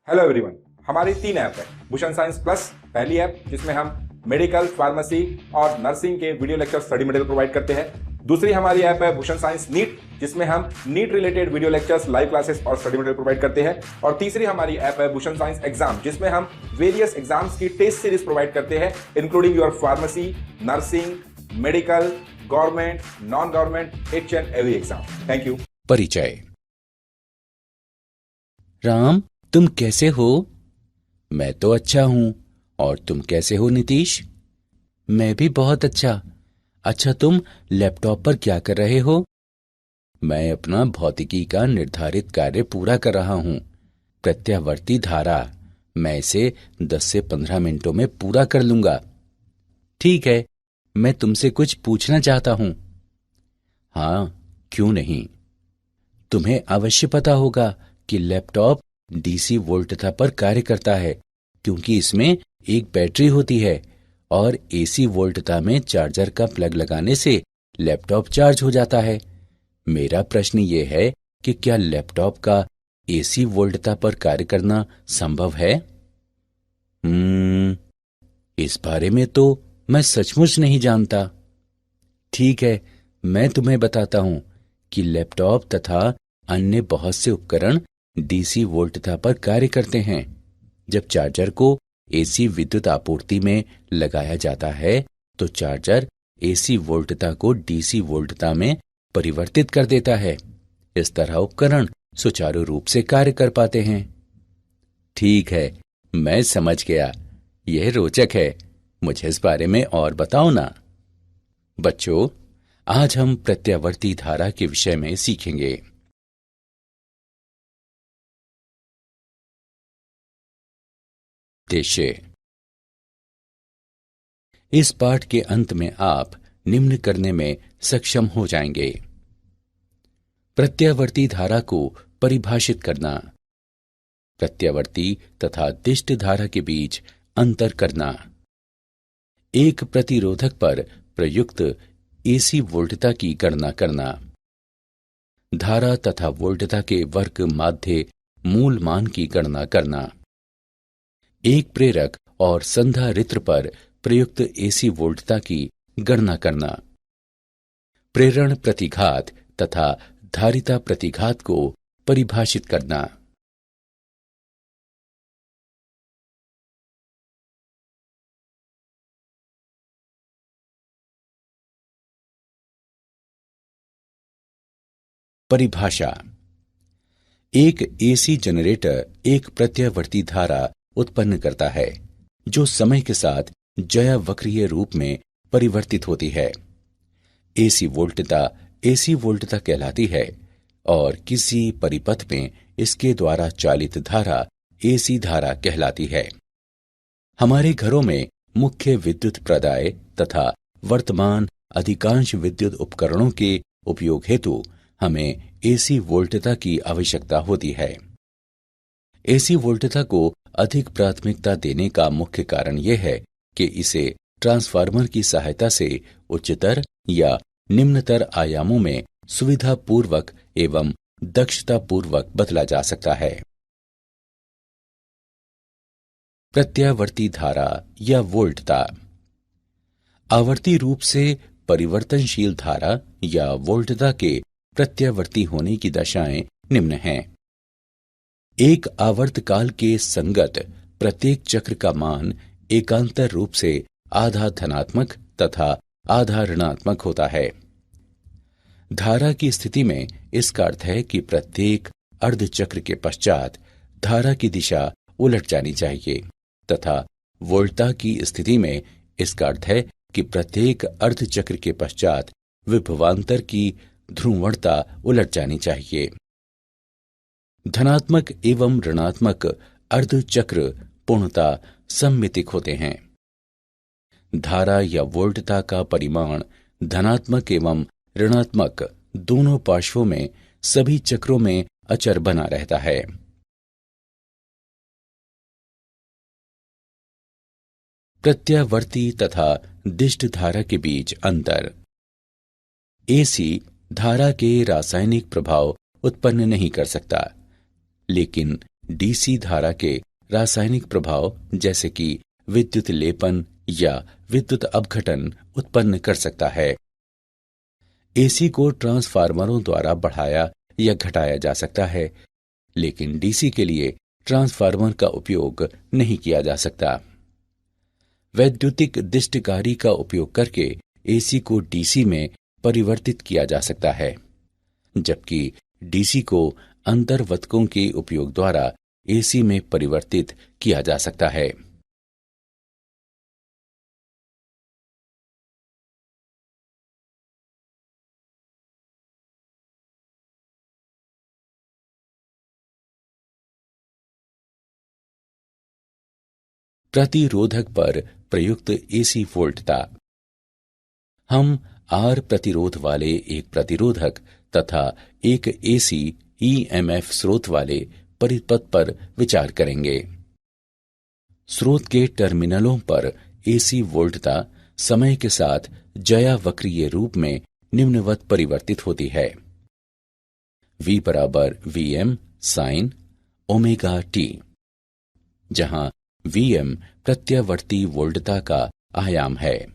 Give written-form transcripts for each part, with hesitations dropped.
Hello everyone, हमारी 3 app है। Bhushan science plus पहली ऐप जिसमें हम मेडिकल, फार्मेसी और नर्सिंग के video lecture study material provide करते हैं। दूसरी हमारी ऐप है भूषण साइंस नीट, जिसमें हम NEET related video lectures, live classes और स्टडी मटेरियल प्रोवाइड करते हैं। और तीसरी हमारी ऐप है भूषण साइंस एग्जाम, जिसमें हम वेरियस एग्जाम्स की टेस्ट सीरीज प्रोवाइड करते हैं, including your pharmacy, nursing, medical, government, non government, each and every exam. Thank you. परिचय। राम, तुम कैसे हो? मैं तो अच्छा हूं। और तुम कैसे हो नीतीश? मैं भी बहुत अच्छा। अच्छा, तुम लैपटॉप पर क्या कर रहे हो? मैं अपना भौतिकी का निर्धारित कार्य पूरा कर रहा हूं, प्रत्यावर्ती धारा। मैं इसे 10 से 15 मिनटों में पूरा कर लूंगा। ठीक है, मैं तुमसे कुछ पूछना चाहता हूं। हाँ, क्यों नहीं। तुम्हें अवश्य पता होगा कि लैपटॉप डीसी वोल्टता पर कार्य करता है, क्योंकि इसमें एक बैटरी होती है और एसी वोल्टता में चार्जर का प्लग लगाने से लैपटॉप चार्ज हो जाता है। मेरा प्रश्न ये है कि क्या लैपटॉप का एसी वोल्टता पर कार्य करना संभव है? इस बारे में तो मैं सचमुच नहीं जानता। ठीक है, मैं तुम्हें बताता हूं कि लैपटॉप तथा अन्य बहुत से उपकरण डीसी वोल्टता पर कार्य करते हैं। जब चार्जर को एसी विद्युत आपूर्ति में लगाया जाता है तो चार्जर एसी वोल्टता को डीसी वोल्टता में परिवर्तित कर देता है। इस तरह उपकरण सुचारू रूप से कार्य कर पाते हैं। ठीक है, मैं समझ गया। यह रोचक है। मुझे इस बारे में और बताओ ना। बच्चों, आज हम प्रत्यावर्ती धारा के विषय में सीखेंगे। उद्देश्य। इस पाठ के अंत में आप निम्न करने में सक्षम हो जाएंगे। प्रत्यावर्ती धारा को परिभाषित करना, प्रत्यावर्ती तथा दिष्ट धारा के बीच अंतर करना, एक प्रतिरोधक पर प्रयुक्त एसी वोल्टता की गणना करना, धारा तथा वोल्टता के वर्ग माध्य मूल मान की गणना करना, एक प्रेरक और संधारित्र पर प्रयुक्त एसी वोल्टता की गणना करना, प्रेरण प्रतिघात तथा धारिता प्रतिघात को परिभाषित करना। परिभाषा। एक एसी जनरेटर एक प्रत्यावर्ती धारा उत्पन्न करता है जो समय के साथ ज्यावक्रीय रूप में परिवर्तित होती है। एसी वोल्टता कहलाती है और किसी परिपथ में इसके द्वारा चालित धारा एसी धारा कहलाती है। हमारे घरों में मुख्य विद्युत प्रदाय तथा वर्तमान अधिकांश विद्युत उपकरणों के उपयोग हेतु हमें एसी वोल्टता की आवश्यकता होती है। एसी वोल्टता को अधिक प्राथमिकता देने का मुख्य कारण यह है कि इसे ट्रांसफार्मर की सहायता से उच्चतर या निम्नतर आयामों में सुविधापूर्वक एवं दक्षतापूर्वक बदला जा सकता है। प्रत्यावर्ती धारा या वोल्टता। आवर्ती रूप से परिवर्तनशील धारा या वोल्टता के प्रत्यावर्ती होने की दशाएं निम्न हैं। एक आवर्तकाल के संगत प्रत्येक चक्र का मान एकांतर रूप से आधा धनात्मक तथा आधा ऋणात्मक होता है। धारा की स्थिति में इसका अर्थ है कि प्रत्येक अर्धचक्र के पश्चात धारा की दिशा उलट जानी चाहिए तथा वोल्टता की स्थिति में इसका अर्थ है कि प्रत्येक अर्धचक्र के पश्चात विभवांतर की ध्रुवणता उलट जानी चाहिए। धनात्मक एवं ऋणात्मक अर्धचक्र पूर्णतः सममितिक होते हैं। धारा या वोल्टता का परिमाण धनात्मक एवं ऋणात्मक दोनों पार्श्वों में सभी चक्रों में अचर बना रहता है। प्रत्यावर्ती तथा दिष्ट धारा के बीच अंतर। एसी धारा के रासायनिक प्रभाव उत्पन्न नहीं कर सकता, लेकिन डीसी धारा के रासायनिक प्रभाव जैसे कि विद्युत लेपन या विद्युत अपघटन उत्पन्न कर सकता है। एसी को ट्रांसफार्मरों द्वारा बढ़ाया या घटाया जा सकता है, लेकिन डीसी के लिए ट्रांसफार्मर का उपयोग नहीं किया जा सकता। वैद्युतिक दिष्टकारी का उपयोग करके एसी को डीसी में परिवर्तित किया जा सकता है, जबकि डीसी को अंतर्वतकों के उपयोग द्वारा एसी में परिवर्तित किया जा सकता है। प्रतिरोधक पर प्रयुक्त एसी वोल्टता। हम आर प्रतिरोध वाले एक प्रतिरोधक तथा एक एसी ईएमएफ स्रोत वाले परिपथ पर विचार करेंगे। स्रोत के टर्मिनलों पर एसी वोल्टता समय के साथ ज्यावक्रीय रूप में निम्नवत परिवर्तित होती है। V बराबर Vm साइन ओमेगा टी, जहां Vm प्रत्यावर्ती वोल्टता का आयाम है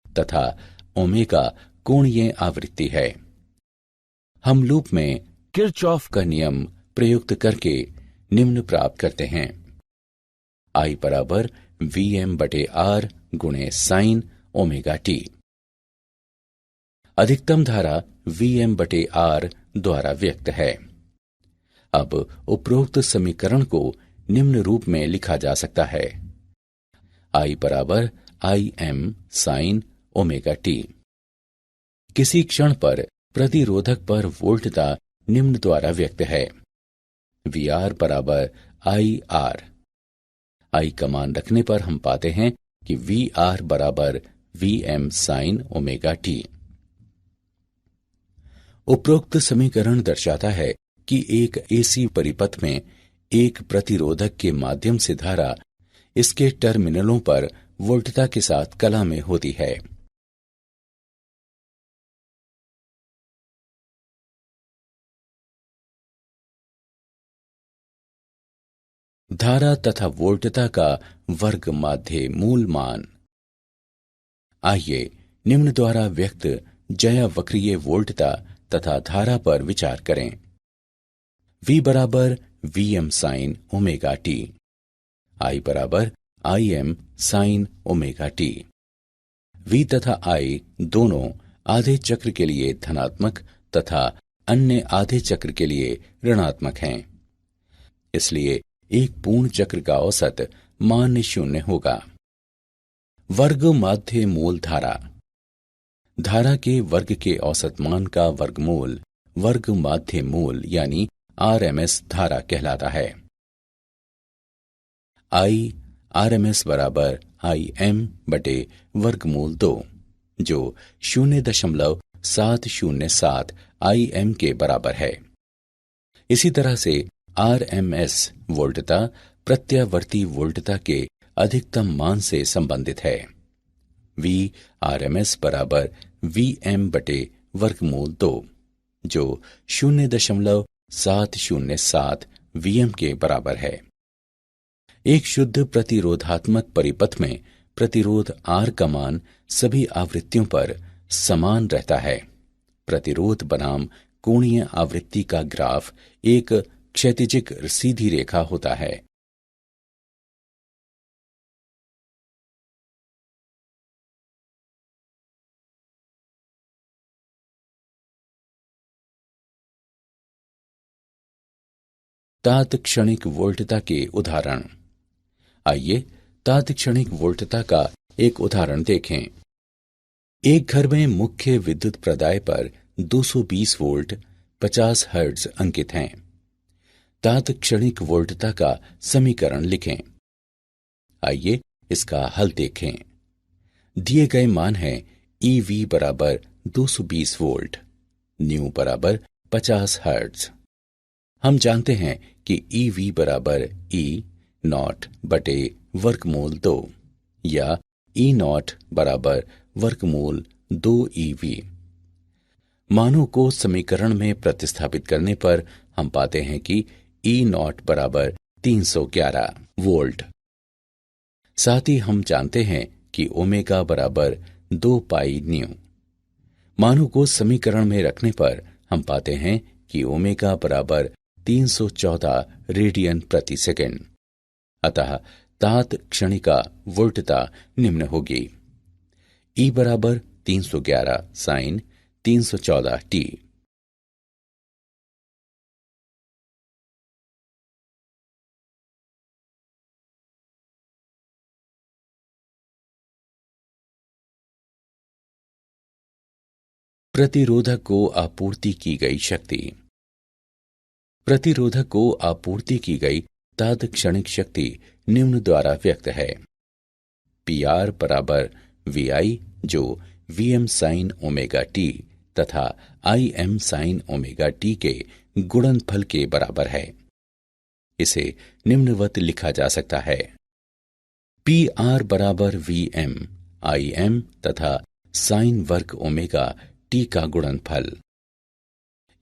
तथा ओमेगा कोणीय आवृत्ति है। हम लूप में किरचॉफ का नियम प्रयुक्त करके निम्न प्राप्त करते हैं। I बराबर Vm बटे R गुणे साइन ओमेगा टी। अधिकतम धारा Vm बटे R द्वारा व्यक्त है। अब उपरोक्त समीकरण को निम्न रूप में लिखा जा सकता है। I बराबर Im साइन ओमेगा टी। किसी क्षण पर प्रतिरोधक पर वोल्टता निम्न द्वारा व्यक्त है। VR बराबर IR। I का मान रखने पर हम पाते हैं कि VR बराबर Vm साइन ओमेगा टी। उपरोक्त समीकरण दर्शाता है कि एक एसी परिपथ में एक प्रतिरोधक के माध्यम से धारा इसके टर्मिनलों पर वोल्टता के साथ कला में होती है। धारा तथा वोल्टता का वर्ग माध्य मूल मान। आइए निम्न द्वारा व्यक्त ज्यावक्रीय वोल्टता तथा धारा पर विचार करें। V बराबर Vm sine omega T. I बराबर Im sine omega T. V तथा I दोनों आधे चक्र के लिए धनात्मक तथा अन्य आधे चक्र के लिए ऋणात्मक हैं। इसलिए एक पूर्ण चक्र का औसत मान 0 होगा। वर्ग माध्य मूल धारा। धारा के वर्ग के औसत मान का वर्गमूल वर्ग माध्य मूल यानी RMS धारा कहलाता है। I RMS बराबर Im बटे वर्गमूल 2, जो 0.707 Im के बराबर है। इसी तरह से RMS वोल्टता प्रत्यावर्ती वोल्टता के अधिकतम मान से संबंधित है। V RMS बराबर Vm बटे वर्गमूल 2, जो 0.707 Vm के बराबर है। एक शुद्ध प्रतिरोधात्मक परिपथ में प्रतिरोध R का मान सभी आवृत्तियों पर समान रहता है। प्रतिरोध बनाम कोणीय आवृत्ति का ग्राफ एक क्षैतिजिक सीधी रेखा होता है। तात्क्षणिक वोल्टता के उदाहरण। आइए तात्क्षणिक वोल्टता का एक उदाहरण देखें। एक घर में मुख्य विद्युत प्रदाय पर 220 वोल्ट 50 हर्ट्ज अंकित हैं। तात्क्षणिक वोल्टता का समीकरण लिखें। आइए इसका हल देखें। दिए गए मान है EV बराबर 220 वोल्ट, न्यू बराबर 50 हर्ट्ज। हम जानते हैं कि EV बराबर E नॉट बटे वर्गमूल 2 या E नॉट बराबर वर्गमूल 2 EV। मानों को समीकरण में प्रतिस्थापित करने पर हम पाते हैं कि E नॉट बराबर 311 वोल्ट। साथ ही हम जानते हैं कि ओमेगा बराबर 2 पाई न्यू। मानों को समीकरण में रखने पर हम पाते हैं कि ओमेगा बराबर 314 रेडियन प्रति सेकंड। अतः तात क्षणिका वोल्टता निम्न होगी। ई बराबर 311 साइन 314 टी। प्रतिरोधक को आपूर्ति की गई शक्ति। प्रतिरोधक को आपूर्ति की गई तात्क्षणिक शक्ति निम्न द्वारा व्यक्त है। PR बराबर VI जो VM साइन ओमेगा टी तथा IM साइन ओमेगा टी के गुणनफल के बराबर है। इसे निम्नवत लिखा जा सकता है। PR बराबर VM IM तथा साइन वर्ग ओमेगा टी का गुणनफल।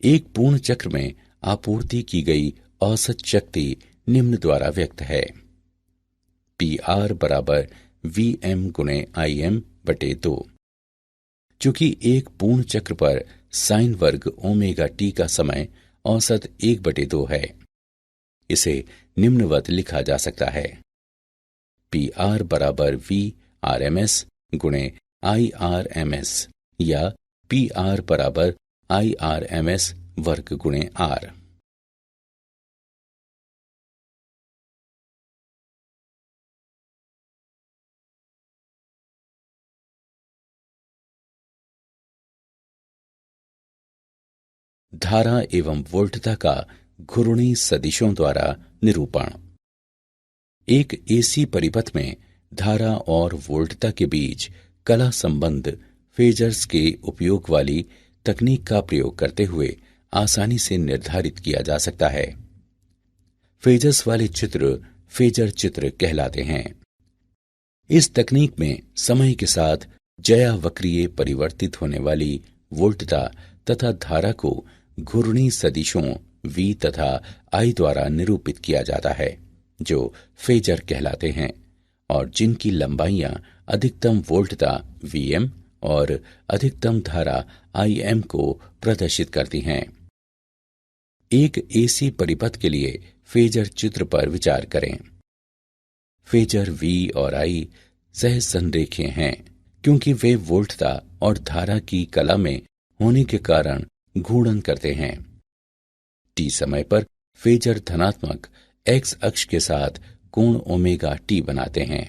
एक पूर्ण चक्र में आपूर्ति की गई औसत शक्ति निम्न द्वारा व्यक्त है। PR बराबर VM गुणे IM बटे 2। चूंकि एक पूर्ण चक्र पर साइन वर्ग ओमेगा टी का समय औसत 1/2 है, इसे निम्नवत लिखा जा सकता है। PR बराबर VRMS गुणे IRMS या PR बराबर IRMS वर्ग गुणे R। धारा एवं वोल्टता का घूर्णी सदिशों द्वारा निरूपण। एक AC परिपथ में धारा और वोल्टता के बीच कला संबंध फेजर्स के उपयोग वाली तकनीक का प्रयोग करते हुए आसानी से निर्धारित किया जा सकता है। फेजर्स वाले चित्र फेजर चित्र कहलाते हैं। इस तकनीक में समय के साथ ज्यावक्रीय परिवर्तित होने वाली वोल्टता तथा धारा को घूर्णी सदिशों V तथा I द्वारा निरूपित किया जाता है, जो फेजर कहलाते हैं और जिनकी लंबाइयां अधिकतम वोल्टता VM और अधिकतम धारा IM को प्रदर्शित करती हैं। एक AC परिपथ के लिए फेजर चित्र पर विचार करें। फेजर V और I सहज संरेखीय हैं क्योंकि वे वोल्टता और धारा की कला में होने के कारण घूर्णन करते हैं। T समय पर फेजर धनात्मक X अक्ष के साथ कोण ओमेगा T बनाते हैं।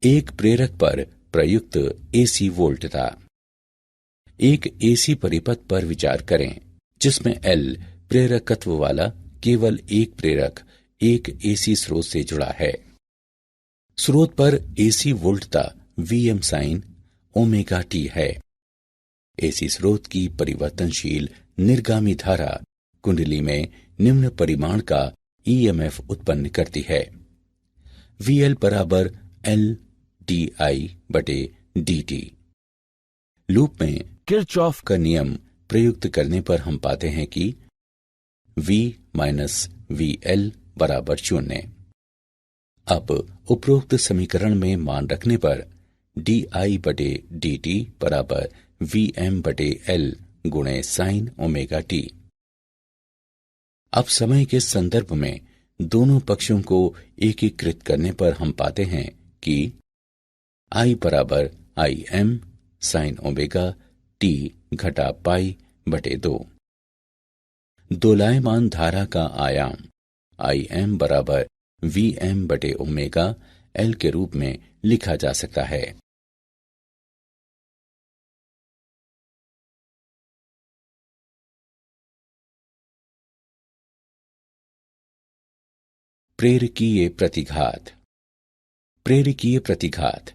एक प्रेरक पर प्रयुक्त AC वोल्टता। एक AC परिपथ पर विचार करें जिसमें L प्रेरकत्व वाला केवल एक प्रेरक एक AC स्रोत से जुड़ा है। स्रोत पर AC वोल्टता VM sign omega T है। AC स्रोत की परिवर्तनशील निर्गामी धारा कुंडली में निम्न परिमाण का EMF उत्पन्न करती है। VL बराबर L DI बटे DT। लूप में किरचॉफ का नियम प्रयुक्त करने पर हम पाते हैं कि V माइनस VL बराबर 0। अब उपरोक्त समीकरण में मान रखने पर DI बटे DT बराबर VM बटे L गुणे साइन ओमेगा T। अब समय के संदर्भ में दोनों पक्षों को एकीकृत करने पर हम पाते हैं कि I बराबर IM साइन ओमेगा T घटा पाई बटे 2। दोलायमान धारा का आयाम IM बराबर VM बटे ओमेगा L के रूप में लिखा जा सकता है। प्रेरकीय प्रतिघात। प्रेरकीय प्रतिघात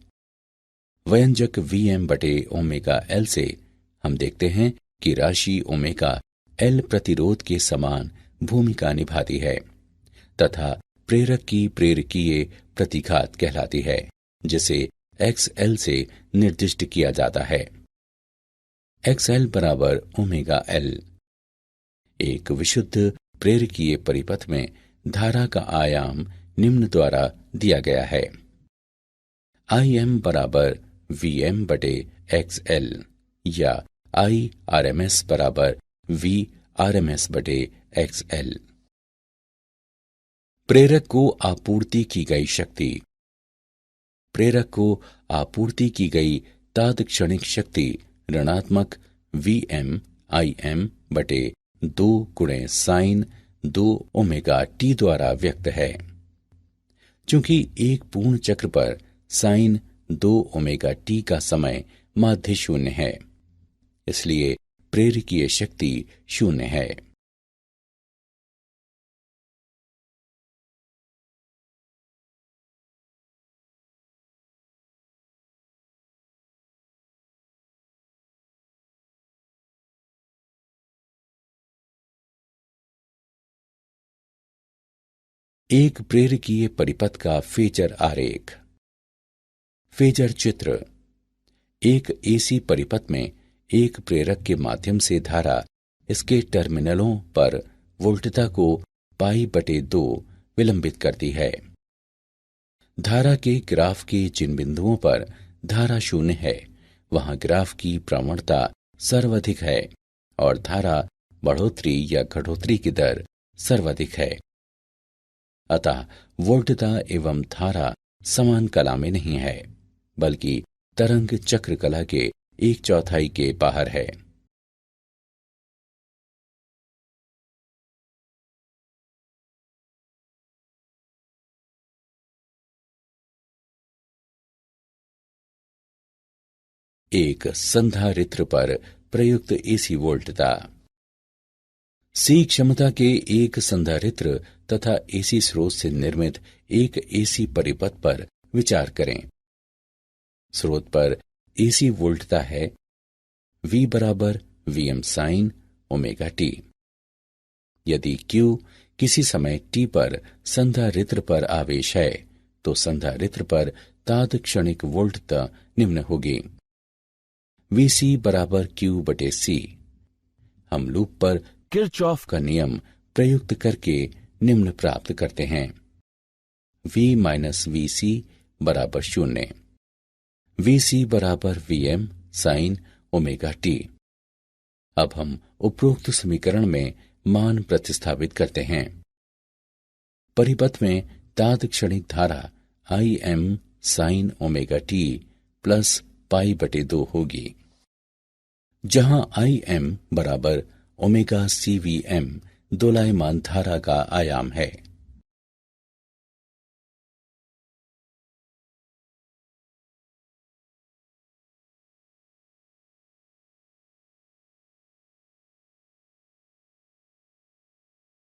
व्यंजक VM बटे ओमेगा L से हम देखते हैं कि राशि ओमेगा L प्रतिरोध के समान भूमिका निभाती है तथा प्रेरक की प्रेरकीय प्रतिघात कहलाती है, जिसे XL से निर्दिष्ट किया जाता है। XL बराबर ओमेगा L। एक विशुद्ध प्रेरकीय परिपथ में धारा का आयाम निम्न द्वारा दिया गया है। IM बराबर VM बटे XL या IRMS बराबर VRMS बटे XL। प्रेरक को आपूर्ति की गई शक्ति। प्रेरक को आपूर्ति की गई तात्क्षणिक शक्ति ऋणात्मक VM IM बटे 2 गुणे साइन 2 ओमेगा t द्वारा व्यक्त है। चूंकि एक पूर्ण चक्र पर साइन 2 ओमेगा t का समय माध्य शून्य है, इसलिए प्रेरकीय शक्ति शून्य है। एक प्रेरकीय परिपथ का फेजर आरेख। फेजर चित्र। एक एसी परिपथ में एक प्रेरक के माध्यम से धारा इसके टर्मिनलों पर वोल्टता को π/2 विलंबित करती है। धारा के ग्राफ के जिन बिंदुओं पर धारा शून्य है, वहां ग्राफ की प्रवणता सर्वाधिक है और धारा बढ़ोतरी या घटोतरी की दर सर्वाधिक है। अतः वोल्टता एवं धारा समान कला में नहीं है, बल्कि तरंग चक्र कला के 1/4 के बाहर है। एक संधारित्र पर प्रयुक्त एसी वोल्टता। सी क्षमता के एक संधारित्र तथा एसी स्रोत से निर्मित एक एसी परिपथ पर विचार करें। स्रोत पर एसी वोल्टता है V बराबर VM साइन ओमेगा t। यदि Q किसी समय t पर संधारित्र पर आवेश है, तो संधारित्र पर तात्क्षणिक वोल्टता निम्न होगी VC बराबर Q/C। हम लूप पर किरचॉफ का नियम प्रयुक्त करके निम्न प्राप्त करते हैं। V माइनस VC बराबर 0। VC बराबर VM साइन ओमेगा t। अब हम उपरोक्त समीकरण में मान प्रतिस्थापित करते हैं। परिपथ में तात्क्षणिक धारा IM sine omega t plus π/2 होगी, जहां IM बराबर ओमेगा CVM दोलायमान धारा का आयाम है।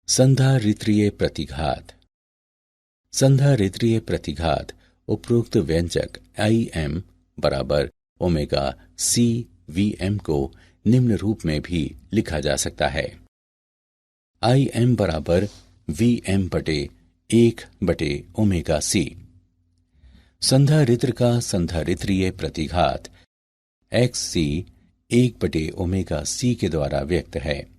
संधारित्रीय प्रतिघात। संधारित्रीय प्रतिघात उपरोक्त व्यंजक IM बराबर ओमेगा CVM को निम्न रूप में भी लिखा जा सकता है। IM बराबर VM/1/ओमेगा C। संधारित्र का संधारित्रीय प्रतिघात XC 1/ओमेगा C के द्वारा व्यक्त है।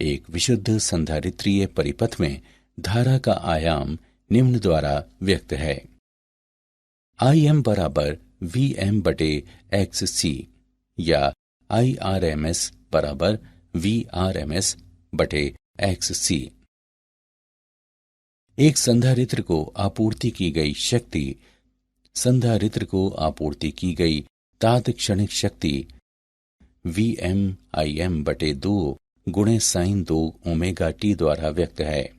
एक विशुद्ध संधारित्रीय परिपथ में धारा का आयाम निम्न द्वारा व्यक्त है। IM बराबर VM/XC या IRMS बराबर VRMS/XC। एक संधारित्र को आपूर्ति की गई शक्ति संधारित्र को आपूर्ति की गई तात्क्षणिक शक्ति VMIM/2 गुणे साइन 2 ओमेगा t द्वारा व्यक्त है।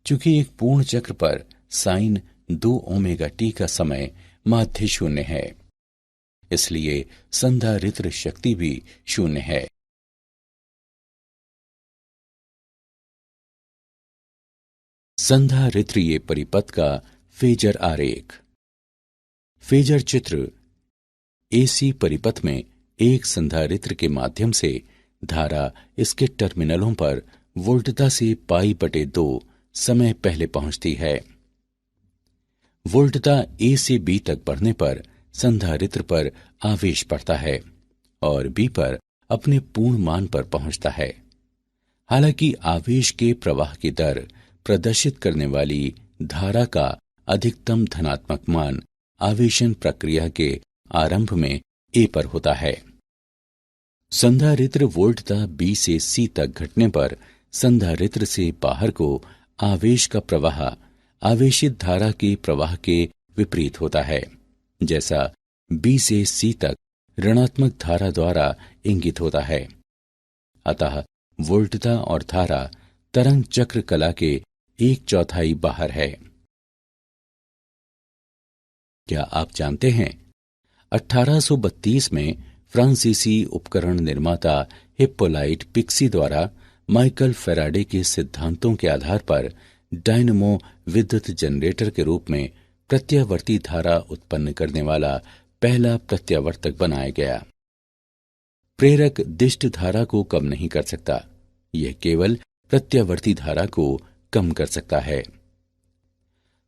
चूंकि एक पूर्ण चक्र पर साइन 2 ओमेगा t का समय माध्य शून्य है, इसलिए संधारित्र शक्ति भी शून्य है। संधारित्रीय परिपथ का फेजर आरेख। फेजर चित्र। एसी परिपथ में एक संधारित्र के माध्यम से धारा इसके टर्मिनलों पर वोल्टता से π/2 समय पहले पहुंचती है। वोल्टता A से B तक बढ़ने पर संधारित्र पर आवेश पड़ता है और B पर अपने पूर्ण मान पर पहुंचता है। हालांकि आवेश के प्रवाह की दर प्रदर्शित करने वाली धारा का अधिकतम धनात्मक मान आवेशन प्रक्रिया के आरंभ में ए पर होता है। संधारित्र वोल्टता बी से सी तक घटने पर संधारित्र से बाहर को आवेश का प्रवाह आवेशित धारा के प्रवाह के विपरीत होता है, जैसा बी से सी तक ऋणात्मक धारा द्वारा इंगित होता है। अतः वोल्टता और धारा तरंग चक्र कला के 1/4 बाहर है। क्या आप जानते हैं 1832 में फ्रांसीसी उपकरण निर्माता हिप्पोलाइट पिक्सी द्वारा माइकल फैराडे के सिद्धांतों के आधार पर डायनमो विद्युत जनरेटर के रूप में प्रत्यावर्ती धारा उत्पन्न करने वाला पहला प्रत्यावर्तक बनाया गया। प्रेरक दिष्ट धारा को कम नहीं कर सकता, यह केवल प्रत्यावर्ती धारा को कम कर सकता है।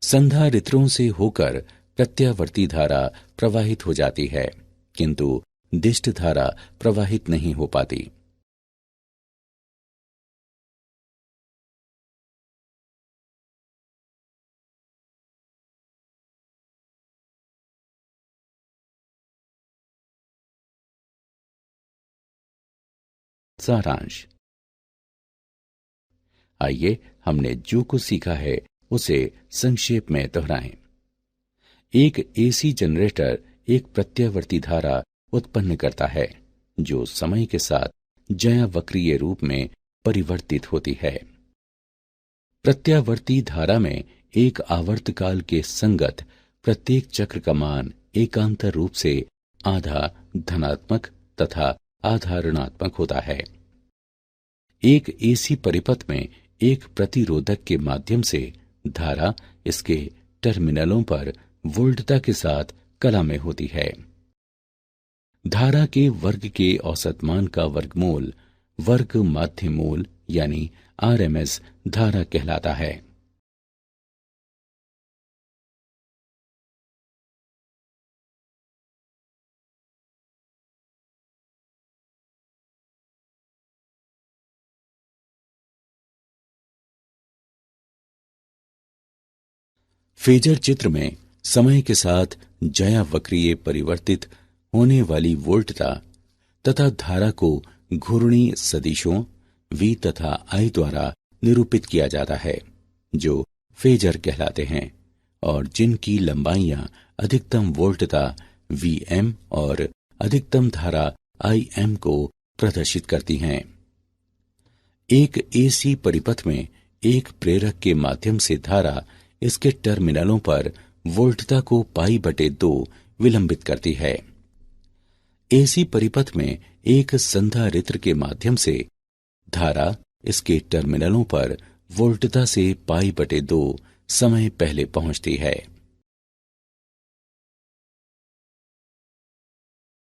संधारित्रों से होकर प्रत्यावर्ती धारा प्रवाहित हो जाती है, किंतु दिष्ट धारा प्रवाहित नहीं हो पाती। सारांश। आइए हमने जो कुछ सीखा है उसे संक्षेप में दोहराएं। एक एसी जनरेटर एक प्रत्यावर्ती धारा उत्पन्न करता है जो समय के साथ ज्यावक्रीय रूप में परिवर्तित होती है। प्रत्यावर्ती धारा में एक आवर्तकाल के संगत प्रत्येक चक्र का मान एकांतर रूप से आधा धनात्मक तथा आधा ऋणात्मक होता है। एक एसी परिपथ में एक प्रतिरोधक के माध्यम से धारा इसके टर्मिनलों पर वोल्टता के साथ कला में होती है। धारा के वर्ग के औसत मान का वर्गमूल वर्ग माध्य मूल यानी आरएमएस धारा कहलाता है। फेजर चित्र में समय के साथ ज्यावक्रीय परिवर्तित होने वाली वोल्टता तथा धारा को घूर्णी सदिशों V तथा I द्वारा निरूपित किया जाता है, जो फेजर कहलाते हैं और जिनकी लंबाइयां अधिकतम वोल्टता Vm और अधिकतम धारा Im को प्रदर्शित करती हैं। एक एसी परिपथ में एक प्रेरक के माध्यम से धारा इसके टर्मिनलों पर वोल्टता को π/2 विलंबित करती है। एसी परिपथ में एक संधारित्र के माध्यम से धारा इसके टर्मिनलों पर वोल्टता से π/2 समय पहले पहुंचती है।